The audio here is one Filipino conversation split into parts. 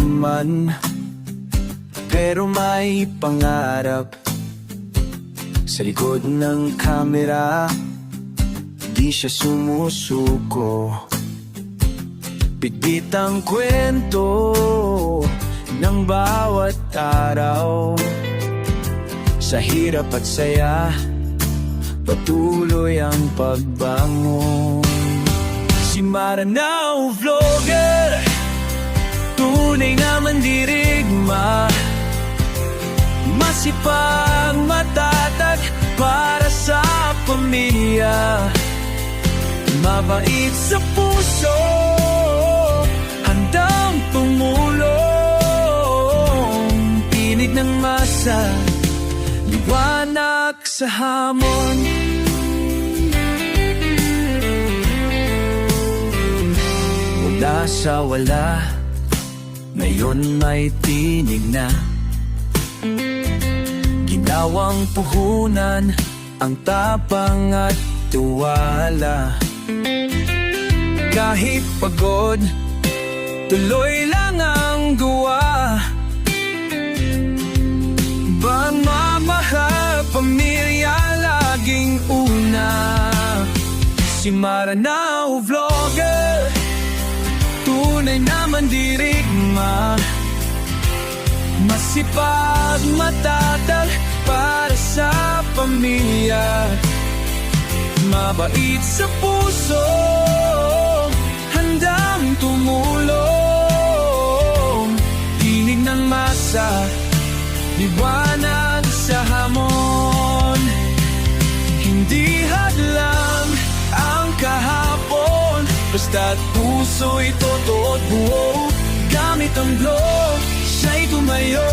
yaman, pero may pangarap. Sa likod ng kamera, di siya sumusuko. Bitbit ang kwento ng bawat araw. Sa hirap at saya, patuloy ang pagbangon. Si Maranao Vlogger, tunay na mandirigma, masipag, matatag para sa pamilya, mabait sa puso, handang tumulong. Tinig ng masa, liwanag sa hamon. Mula sa wala, ngayon may tinig na. Ginawang puhunan ang tapang at tiwala. Kahit pagod, tuloy lang ang gawa. Pagmamahal, pamilya laging una. Si Maranao Vlogger, tunay na mandirigma, masipag, matatag para sa pamilya, mabait sa puso, handang tumulong. Tinig ng masa, liwanag sa hamon. Hindi hadlang ang kahapon, basta't puso'y totoo at buo. Gamit ang blog, siya'y tumayo,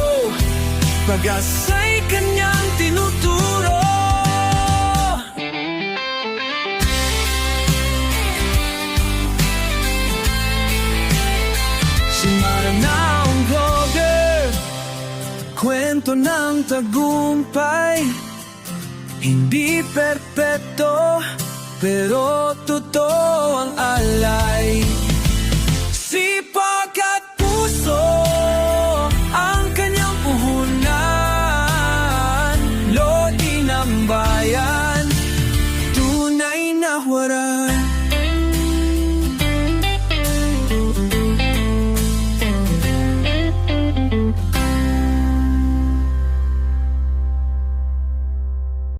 pag-asa'y kanyang tinuturo. Si Maranao Vlogger, kwento ng tagumpay. Hindi perpekto, pero totoo ang alay.